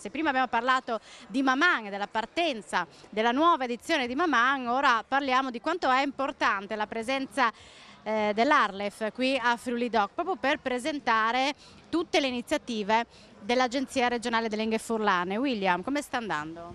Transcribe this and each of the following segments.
Se prima abbiamo parlato di Maman e della partenza della nuova edizione di Maman, ora parliamo di quanto è importante la presenza dell'Arlef qui a Friuli Doc, proprio per presentare tutte le iniziative dell'Agenzia regionale delle lingue furlane. William, come sta andando?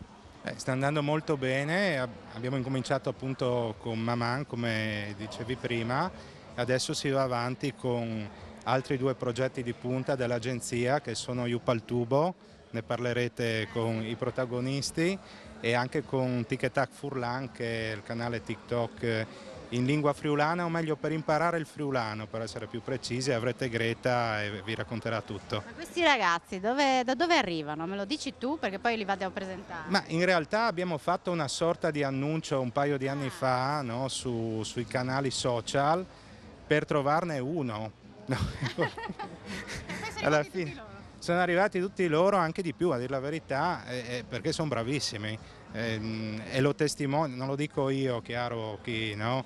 Sta andando molto bene, abbiamo incominciato appunto con Maman, come dicevi prima, adesso si va avanti con altri due progetti di punta dell'agenzia che sono Yupaltubo, ne parlerete con i protagonisti, e anche con TikTok Furlan, che è il canale TikTok in lingua friulana, o meglio per imparare il friulano, per essere più precisi. Avrete Greta e vi racconterà tutto. Ma questi ragazzi da dove arrivano? Me lo dici tu, perché poi li vado a presentare. Ma in realtà abbiamo fatto una sorta di annuncio un paio di anni fa, no, sui canali social, per trovarne uno. No. Alla fine sono arrivati tutti loro, anche di più a dire la verità, perché sono bravissimi. E lo testimonio, non lo dico io, chiaro, chi no,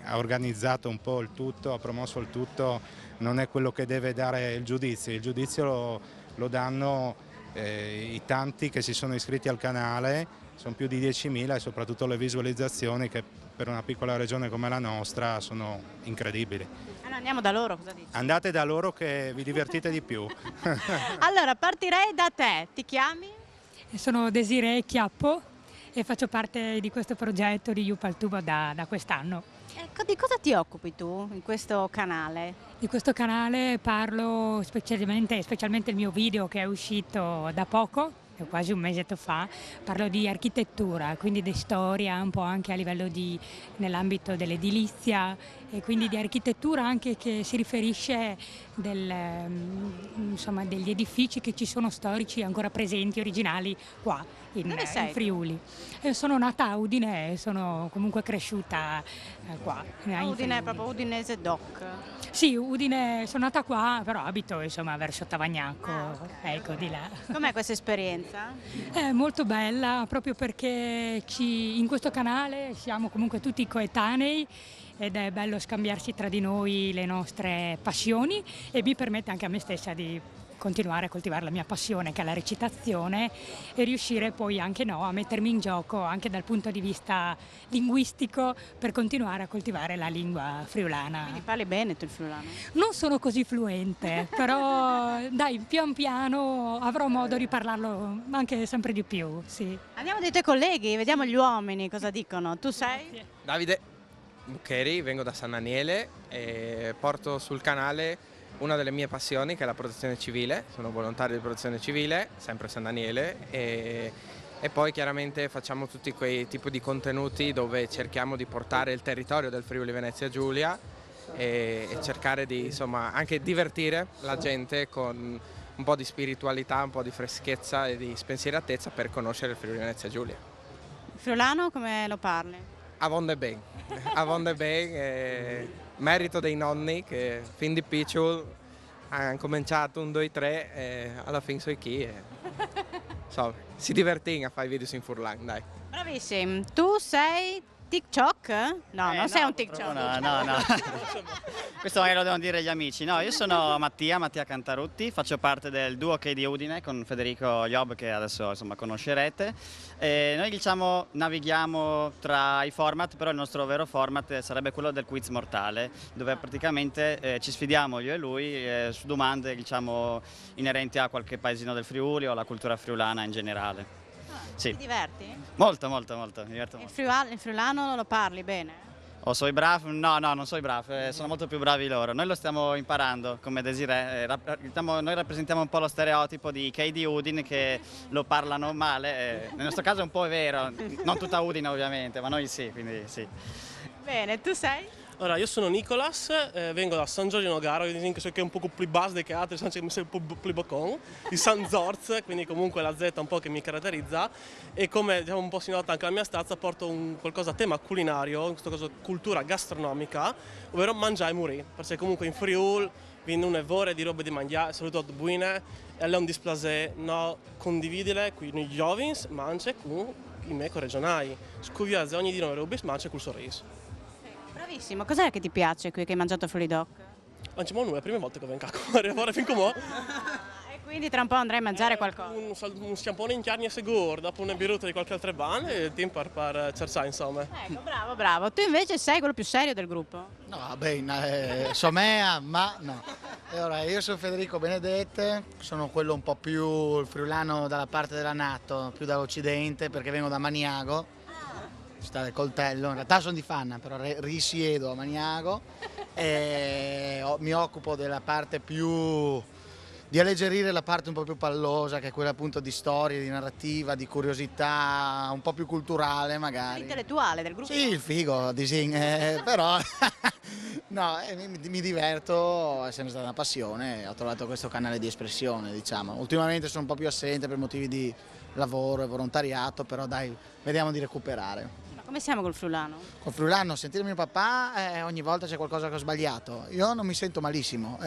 ha organizzato un po' il tutto, ha promosso il tutto, non è quello che deve dare il giudizio lo danno i tanti che si sono iscritti al canale, sono più di 10.000, e soprattutto le visualizzazioni, che per una piccola regione come la nostra sono incredibili. Allora andiamo da loro, cosa dici? Andate da loro che vi divertite di più. Allora partirei da te, ti chiami? Sono Desiree Chiappo e faccio parte di questo progetto di Yupaltubo da quest'anno. Ecco, di cosa ti occupi tu in questo canale? Di questo canale parlo specialmente il mio video che è uscito da poco, quasi un mesetto fa, parlo di architettura, quindi di storia, un po' anche a livello nell'ambito dell'edilizia, e quindi di architettura anche che si riferisce insomma, degli edifici che ci sono storici ancora presenti, originali qua in Friuli. Sono nata a Udine e sono comunque cresciuta qua. Udine, proprio Udinese Doc. Sì, Udine, sono nata qua, però abito insomma verso Tavagnacco, Okay. ecco, di là. Com'è questa esperienza? È molto bella, proprio perché in questo canale siamo comunque tutti coetanei ed è bello scambiarsi tra di noi le nostre passioni, e mi permette anche a me stessa di continuare a coltivare la mia passione, che è la recitazione, e riuscire poi anche a mettermi in gioco anche dal punto di vista linguistico, per continuare a coltivare la lingua friulana. Quindi parli bene tu il friulano? Non sono così fluente, però dai, pian piano avrò modo di parlarlo anche sempre di più, sì. Andiamo dai tuoi colleghi, vediamo gli uomini cosa dicono. Tu sei? Davide Buccheri, vengo da San Daniele e porto sul canale una delle mie passioni, che è la protezione civile. Sono volontario di protezione civile, sempre a San Daniele, e poi chiaramente facciamo tutti quei tipi di contenuti dove cerchiamo di portare il territorio del Friuli Venezia Giulia e cercare di insomma anche divertire la gente con un po' di spiritualità, un po' di freschezza e di spensieratezza, per conoscere il Friuli Venezia Giulia. Il friulano come lo parli? Avonde ben, merito dei nonni che fin di piccolo hanno cominciato 1, 2, 3 e alla fine so chi. So, si divertono a fare i video in Furlan, dai. Bravissimo. Tu sei TikTok? No, non sei un TikTok. No. Questo magari lo devono dire gli amici. No, io sono Mattia Cantarutti, faccio parte del duo Che di Udine con Federico Job, che adesso insomma conoscerete. Noi diciamo navighiamo tra i format, però il nostro vero format sarebbe quello del quiz mortale, dove praticamente ci sfidiamo io e lui su domande diciamo inerenti a qualche paesino del Friuli o alla cultura friulana in generale. Sì. Ti diverti? Molto, mi diverto molto. Il friulano lo parli bene? O sono bravo? No, non sono bravo, sono molto più bravi loro. Noi lo stiamo imparando come Desiree, noi rappresentiamo un po' lo stereotipo di Kei di Udine che lo parlano male, nel nostro caso un po' è vero, non tutta Udine ovviamente, ma noi sì, quindi sì. Bene, tu sei? Allora, io sono Nicolas, vengo da San Giorgio Nogaro, che è un po' più bas dei altri, mi sembra un po' più bocon, di San Zorz, quindi comunque la Z un po' che mi caratterizza, e come diciamo, un po' si nota anche la mia stazza, porto qualcosa a tema culinario, in questo caso cultura gastronomica, ovvero mangiare e morire, perché comunque in Friul viene un'evore di robe di mangiare, soprattutto buone, e è un displacé no condividere con i giovani, ma anche con i miei regionali, scuviare ogni giorno robe mangia col sorriso. Bravissimo, cos'è che ti piace qui che hai mangiato a Friuli Doc? Non c'è nulla, è la prima volta che vengo a arrivare fin come. E Quindi tra un po' andrai a mangiare qualcosa. Un sciampone in carne sicuro, dopo una birra di qualche altra banda e il team per cercare insomma. Ecco, bravo, bravo. Tu invece sei quello più serio del gruppo? No, vabbè, Somea, ma no. Allora, io sono Federico Benedette, sono quello un po' più friulano dalla parte della Nato, più da occidente perché vengo da Maniago, sta il coltello, in realtà sono di Fanna, però risiedo a Maniago e mi occupo della parte più di alleggerire la parte un po' più pallosa, che è quella appunto di storia, di narrativa, di curiosità, un po' più culturale magari. Intellettuale del gruppo? Sì, il figo, però no, mi diverto, è sempre stata una passione, ho trovato questo canale di espressione, diciamo. Ultimamente sono un po' più assente per motivi di lavoro e volontariato, però dai, vediamo di recuperare. Ma come siamo col friulano? Col friulano, sentire mio papà ogni volta c'è qualcosa che ho sbagliato. Io non mi sento malissimo.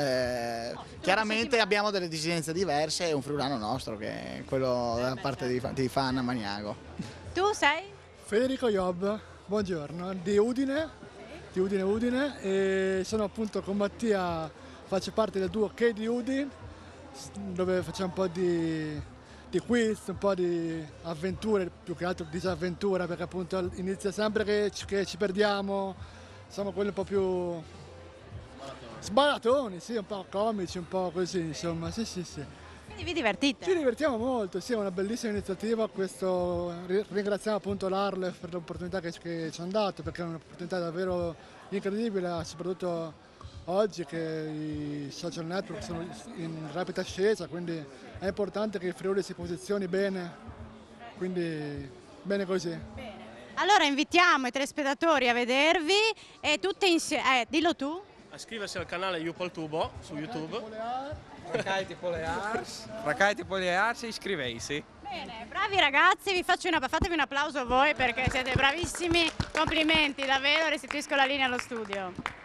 Chiaramente abbiamo delle esigenze diverse, è un friulano nostro che è quello della parte di Fanna Maniago. Tu sei? Federico Job, buongiorno, di Udine, Udine, e sono appunto con Mattia, faccio parte del duo Che di Udine, dove facciamo un po' di quiz, un po' di avventure, più che altro disavventura, perché appunto inizia sempre che ci perdiamo, siamo quelli un po' più sbaratoni, sì, un po' comici, un po' così, insomma, sì. Quindi vi divertite? Ci divertiamo molto, sì, è una bellissima iniziativa, ringraziamo appunto l'Arlef per l'opportunità che ci hanno dato, perché è un'opportunità davvero incredibile, soprattutto oggi che i social network sono in rapida ascesa, quindi è importante che il Friuli si posizioni bene, quindi bene così. Allora invitiamo i telespettatori a vedervi e tutte insieme, dillo tu. A iscriversi al canale Yupol Tubo su YouTube. Raccaiti Poliars, iscriveisi. Bene, bravi ragazzi, fatevi un applauso a voi perché siete bravissimi, complimenti davvero, restituisco la linea allo studio.